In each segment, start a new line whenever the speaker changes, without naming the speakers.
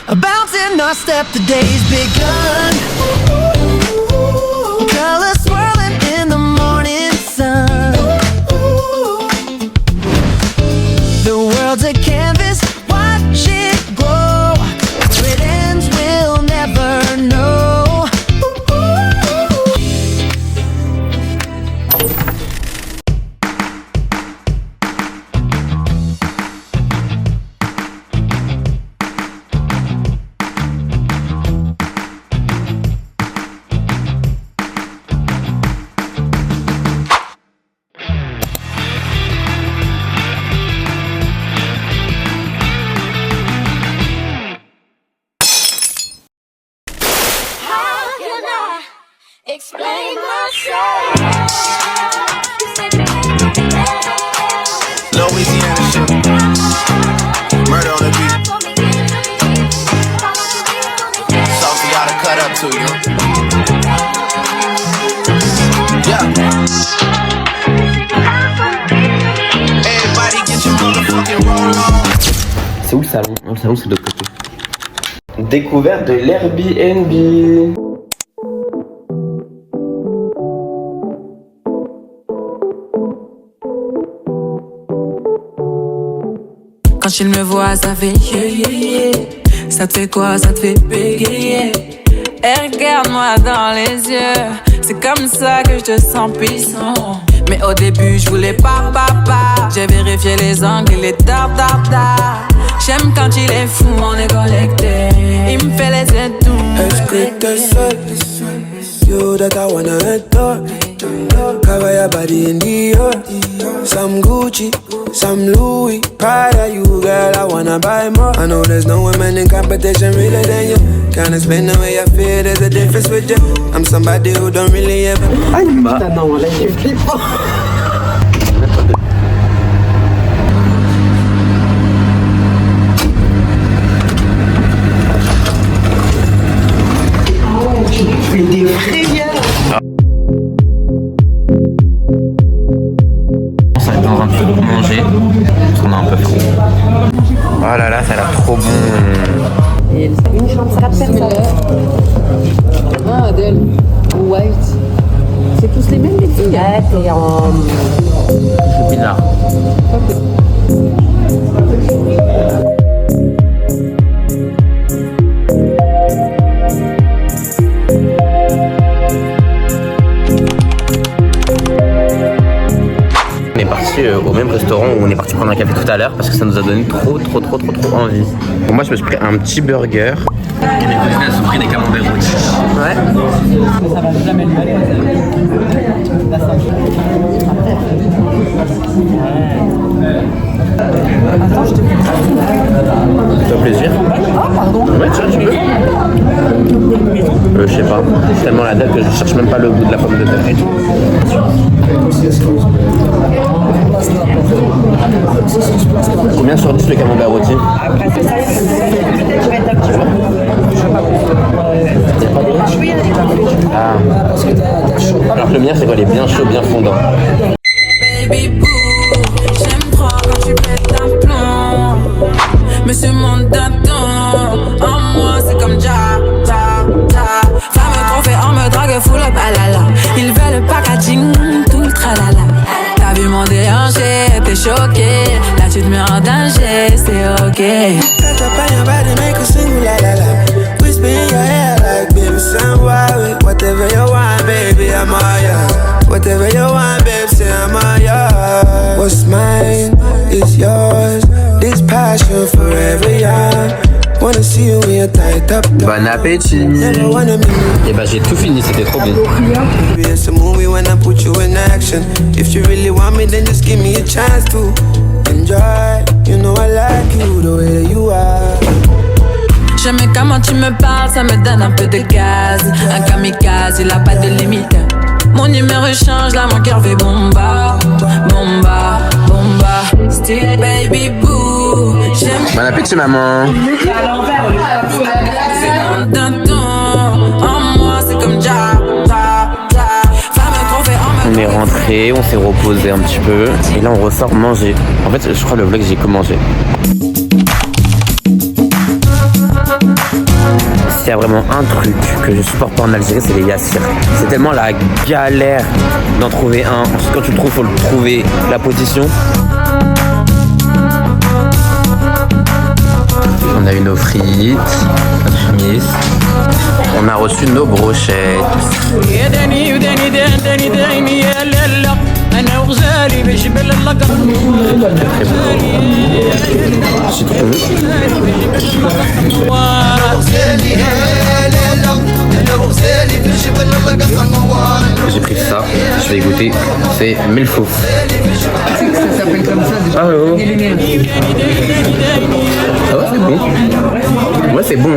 Bouncing our step, the day's begun. Colors swirling in the morning sun. The world's a canvas, watch it grow. Where it ends, we'll never know.
Explain myself.
Louisiana shit. Murder on the beat. Sophie gotta cut up to you. Yeah. Everybody get your motherfucking roll on.
C'est où le salon? Non, le salon c'est de l'autre côté. Découverte de l'Airbnb.
Quand il me voit, ça fait yeah, yeah, yeah. Ça te fait quoi, ça te fait bégayer. Et regarde-moi dans les yeux. C'est comme ça que je te sens puissant. Mais au début, je voulais pas. J'ai vérifié les angles et les dards. J'aime quand il est fou, on est connecté. Il me fait les étoiles.
Est-ce que t'es seul? You that I wanna adore. Cover your body in Dior. Some Gucci, some Louis. Proud of you, girl, I wanna buy more. I know there's no woman in competition realer than you. Can't explain the way I feel, there's a difference with you. I'm somebody who don't really ever.
Ay, putain, non, là, j'ai flippant.
Tu fais des frayeurs.
On est en train de manger parce qu'on a un peu faim. Oh là là, ça a l'air trop bon.
Une chambre, 4 personnes. Ah, Adèle. White. C'est tous les mêmes, les filles. Ouais, t'es en.
Pinard. On est parti au même restaurant où on est parti prendre un café tout à l'heure parce que ça nous a donné trop envie. Pour moi, je me suis pris un petit burger. Et mes cousines, elles se sont pris des camemberts rôtis. Ouais. Ça va jamais le mal. Attends, je te fais ça. Ça fait plaisir. Ah, pardon. Ouais, tiens, tu veux. Je sais pas. C'est tellement la date que je cherche même pas le goût de la pomme de terre et tout. Combien sur 10 le camembert rôti?
Après, c'est ça, peut-être je vais être un petit peu.
Ah. Alors que le mien, c'est quoi? Il est bien chaud, bien fondant.
Baby boo, j'aime trop quand tu pètes un plomb. Monsieur mon dindon, en moi c'est comme ja. Femme trophée, on me drague full up, alala. Ils veulent le packaging, tout le tralala. T'as vu mon déhanché, t'es choqué. Là tu te mets en danger, c'est ok.
Touch up on your body, make a sing la la la. Whisper in your hair like baby, sound wild. Whatever you want, baby, I'm all yours. Whatever you want, babe, say I'm all yours. What's mine is yours. This passion forever young. Wanna see you when you're tied up.
Bon appétit. Et bah j'ai tout fini, c'était trop bon.
It's a movie when I put you in action. If you really want me, then just give me a chance to enjoy. You know I like you the way that you are.
J'aime comment tu me parles, ça me donne un peu de gaz. Un kamikaze, il a pas de limite. Mon numéro change, là mon cœur fait bomba. Still baby boo.
Bon appétit maman. On est rentré, on s'est reposé un petit peu. Et là on ressort manger. En fait je crois le vlog j'ai commencé. S'il y a vraiment un truc que je supporte pas en Algérie, c'est les yassir. C'est tellement la galère d'en trouver un. Ensuite, quand tu le trouves, faut le trouver la position. On a eu nos frites, notre chemise. On a reçu nos brochettes. Citron. J'ai pris ça, je vais goûter. C'est milfouf.
Ça s'appelle comme ça déjà.
Ah ouais.
Les lumières.
Ah ouais, c'est bon. Ouais, c'est bon.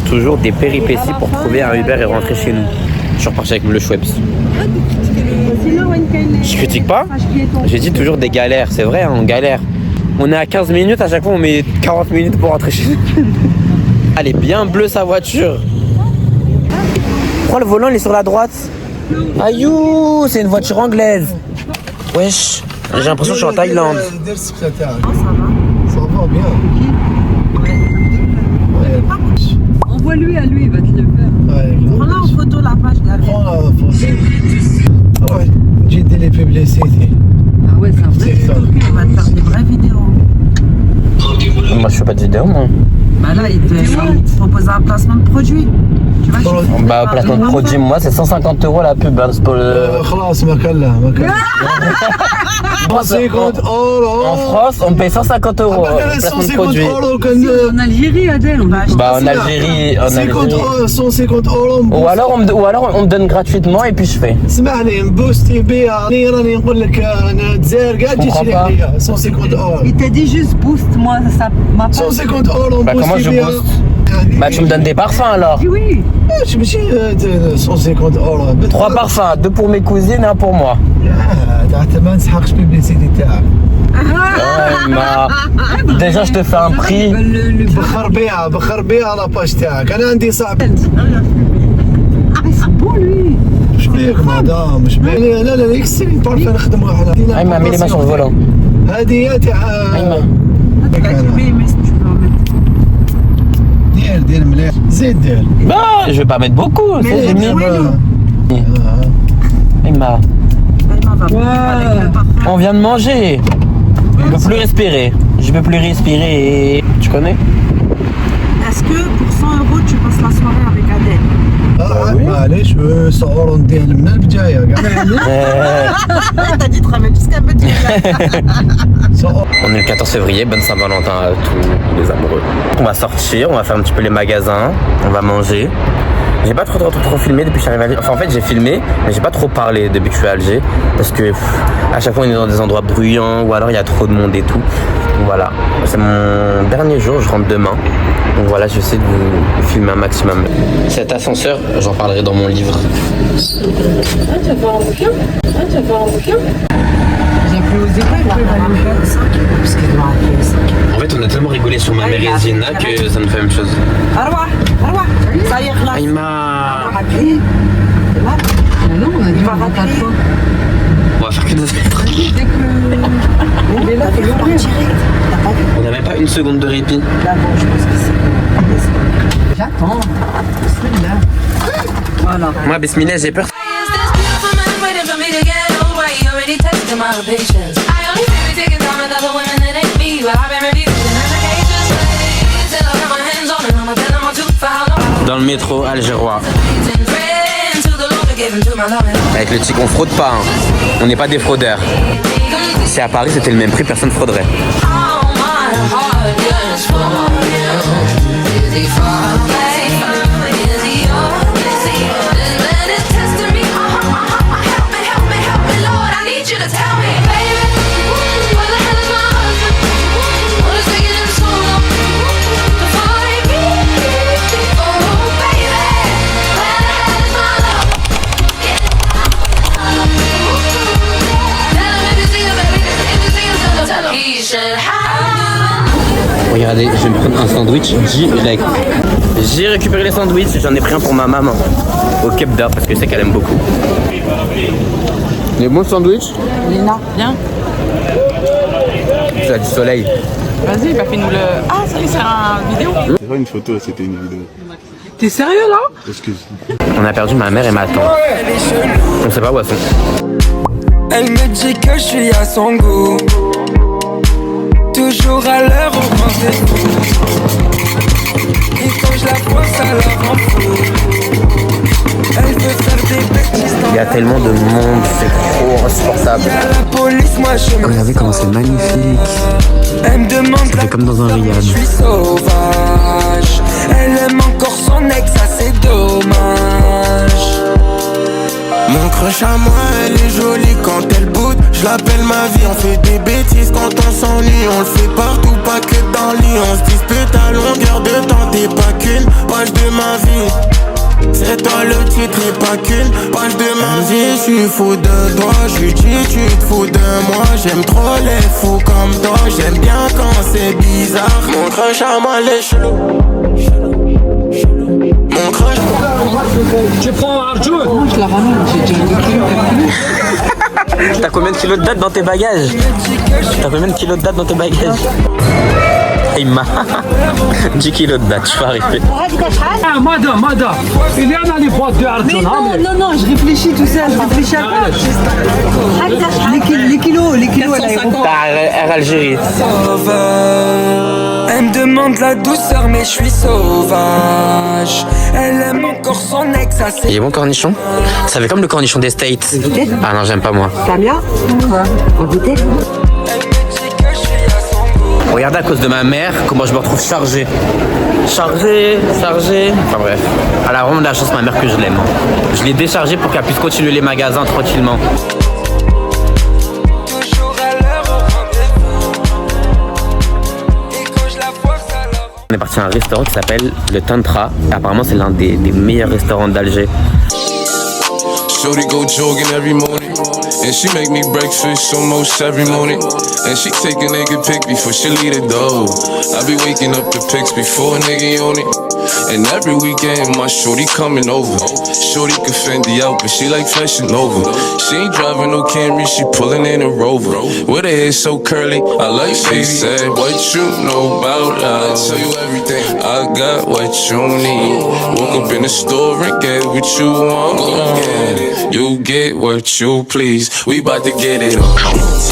Toujours des péripéties pour trouver un Uber et rentrer chez nous. Je suis reparti avec le Schweppes. Je critique pas. J'ai dit toujours des galères. C'est vrai, hein, on galère. On est à 15 minutes, à chaque fois on met 40 minutes pour rentrer chez nous. Elle est bien bleue sa voiture. Pourquoi le volant il est sur la droite? Aïe, c'est une voiture anglaise. Wesh, j'ai l'impression que je suis en Thaïlande.
Ça va bien.
Envoie-lui à lui, il va te le faire.
Prends-la
en photo la page derrière.
Prends la photo. Ouais, j'ai dit les publicités.
Ah ouais, c'est un vrai truc, on va te faire des vraies vidéos.
Moi je fais pas de vidéo moi.
Bah là, il te propose un placement de produit. Tu vas chez
Bah placement de produit, moi c'est 150 € la pub. Hein, c'est pour le...
خلاص ما كان لا 150 €.
En France, on paye 150 € placement de produit.
En Algérie, Adèle, on va acheter.
Bah en Algérie,
150 €.
ou alors on me donne gratuitement et puis je fais.
اسمعني نبوستي بيها راني نقول لك انا الجزائر كاع تجي تشري عليا 150 €.
Il t'a dit juste boost, moi ça m'a pas.
150 €
Bah comment je booste? Bah tu me donnes des parfums alors.
Oui.
Je me suis 150 €.
3 parfums, 2 pour mes cousines, 1 pour moi.
تاع ما نسحقش بيبليسيتي تاعك.
Déjà je te fais un prix.
بخر بيها لاباج تاعك. انا عندي صاحبي.
Ah mais c'est bon lui.
مش بيك مدام مش بيك. لا لا يكسر نعرف نخدم واحد.
Aïma, mets les mains sur le volant.
هذه تاع
Aïma.
دير مليح. زيد دير.
Bah, je vais pas mettre beaucoup. J'ai mis. Aïma. On vient de manger. Je peux plus respirer. Je peux plus respirer. Tu connais?
Est-ce que pour 100 € tu passes la soirée avec Adèle?
معليش صور ندير من البدايه
T'as dit de ramener jusqu'à petit.
On est le 14 février, bonne Saint-Valentin à tous les amoureux. On va sortir, on va faire un petit peu les magasins, on va manger. J'ai pas trop filmé depuis que je suis arrivé à Alger. Enfin en fait j'ai filmé, mais j'ai pas trop parlé depuis que je suis à Alger. Parce que à chaque fois on est dans des endroits bruyants ou alors il y a trop de monde et tout. Donc voilà, c'est mon dernier jour, je rentre demain. Donc voilà, j'essaie de vous filmer un maximum. Cet ascenseur, j'en parlerai dans mon livre.
Ah, tu vas faire un bouquin? J'ai plus osé pas, il va aller au 5 parce qu'il doit appeler le 5.
En fait on a tellement rigolé sur ma mère et Zina que ça me fait la même chose.
Arwa, ça y est, là.
Aïma.
Non, on a dit on va pas de fois.
On va faire que 2 mètres.
Dès que. Il est là, il est en direct. T'as pas vu?
On n'a même pas une seconde de répit.
Là, bon, je pense que c'est. J'attends. Celui-là. Voilà.
Moi, Bismillah, j'ai peur. Dans le métro algérois. Avec le tic, on fraude pas. Hein. On n'est pas des fraudeurs. Si à Paris c'était le même prix, personne ne frauderait. Regardez, je vais me prendre un sandwich direct. J'ai récupéré les sandwichs, j'en ai pris un pour ma maman au kebda parce que je sais qu'elle aime beaucoup. Les bons sandwichs?
Léna, viens.
plus, il a du soleil.
Vas-y, bah fais-nous le. Ah, ça y est, c'est une vidéo.
C'est pas une photo, c'était une vidéo.
T'es sérieux là?
Excuse.
On a perdu ma mère et ma tante. On sait pas où elles sont.
Elle me dit que je suis à son goût. Toujours à l'heure au rendez-vous. Et quand je la vois, ça la rend fou. Elle veut faire des bêtises dans
Il y a tellement de monde, c'est trop insupportable.
la police, moi je me
Regardez comment c'est magnifique.
Elle me demande
Ça fait comme dans un riad.
Je suis sauvage. Elle aime encore son ex, ça c'est dommage. Mon crush à moi, elle est jolie quand elle boude. Je l'appelle ma vie, on fait des bêtises quand on s'ennuie. On le fait partout, pas que dans le lit. On se dispute à longueur de temps, t'es pas qu'une page de ma vie. C'est toi le titre et pas qu'une page de ma vie. Je suis fou de toi, je lui dis tu te fous de moi. J'aime trop les fous comme toi, j'aime bien quand c'est bizarre. Mon crush à moi, les chelou. Mon crush.
Je la ramène, j'ai déjà des kilos calculés.
T'as combien de kilos de date dans tes bagages? T'as combien de kilos de date dans tes bagages? Il m'a 10 kilos de date, je suis arrivé.
Ah, madame, il y en a les boîtes de argent.
Mais non, je réfléchis tout ça, je réfléchis à quoi? Les kilos, à l'aéroport.
T'as Air Algérie.
Elle me demande la douceur, mais je suis sauvage. Elle aime encore son ex, ça c'est.
Il est bon cornichon? Ça fait comme le cornichon des States. Ah non, j'aime pas moi.
Samia? En goûter?
Regardez à cause de ma mère comment je me retrouve chargé. Chargé. Enfin bref. Elle a vraiment de la chance, ma mère, que je l'aime. Je l'ai déchargée pour qu'elle puisse continuer les magasins tranquillement. On est parti à un restaurant qui s'appelle le Tantra. Apparemment c'est l'un des meilleurs restaurants d'Alger.
Shorty go jogging every morning, and she make me breakfast almost every morning. And she take a nigga pic before she leave the door. I be waking up the pics before a nigga on it. And every weekend my shorty coming over. Shorty can Fendi out, but she like Fashion Nova. She ain't driving no Camry, she pulling in a Rover. With her hair so curly, I like she said, what you know about love? I tell you everything, I got what you need. Woke up in the store and get what you want. You get what you please. We bout to get it on.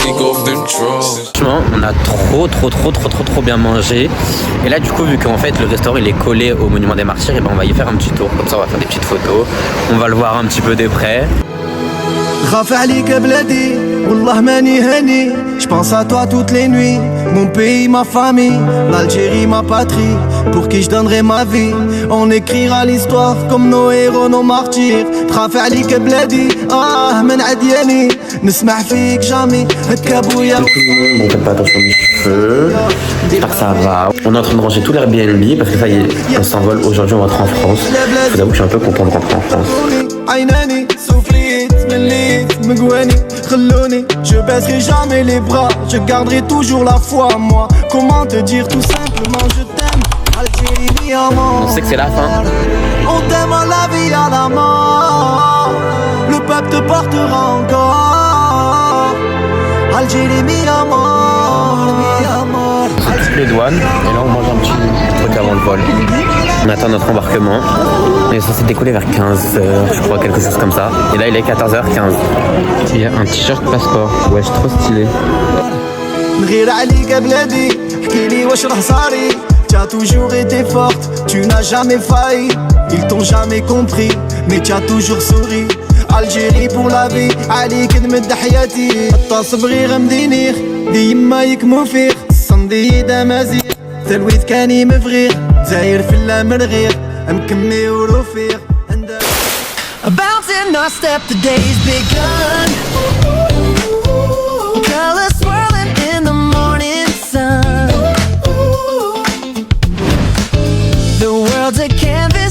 Take off them drawers.
Franchement, on a trop bien mangé. Et là, du coup, vu qu'en fait le restaurant il est collé au monument des Martyrs, et ben on va y faire un petit tour. Comme ça, on va faire des petites photos. On va le voir un petit peu de près.
خاف عليك بلادي والله ماني هاني Je pense à toi toutes les nuits Mon pays, ma famille L'Algérie, ma patrie Pour qui je donnerai ma vie On écrira l'histoire Comme nos héros, nos martyrs خاف عليك بلادي من عدياني نسمع فيك جامي هكا بويا
On fait pas attention du cheveux. J'espère que ça va. On est en train de ranger tout l'Airbnb parce que ça y est, on s'envole. Aujourd'hui, on rentre en France. Je vous avoue que je suis un peu content de rentrer en France.
عيناني سوفليت مليت مقواني خلوني Je baisserai jamais les bras Je garderai toujours la foi moi Comment te dire tout simplement je t'aime Algérie mi amant
On sait que c'est la fin.
On t'aime à la vie à la mort Le peuple te portera encore Algérie mi amor
C'est toutes les douanes. Et là, on mange un petit truc avant le vol. On attend notre embarquement. On est censé décoller vers 15h, je crois, quelque chose comme ça. Et là, il est 14h15. Il y a un t-shirt passeport. Ouais, c'est trop stylé.
نغير عليك بلادي احكيلي واش راه صاري Tu as toujours été forte, tu n'as jamais failli Ils t'ont jamais compris, mais tu as toujours souri Algérie pour la vie, عليك نمد حياتي التصبغي غمدينير ديما يكمو فيه الصندي دمازير ثلويت كاني مفغير زاير في اللامرغير مكمي ورفيق Bouncing our step, the day's begun Colors swirling in the morning sun The world's a canvas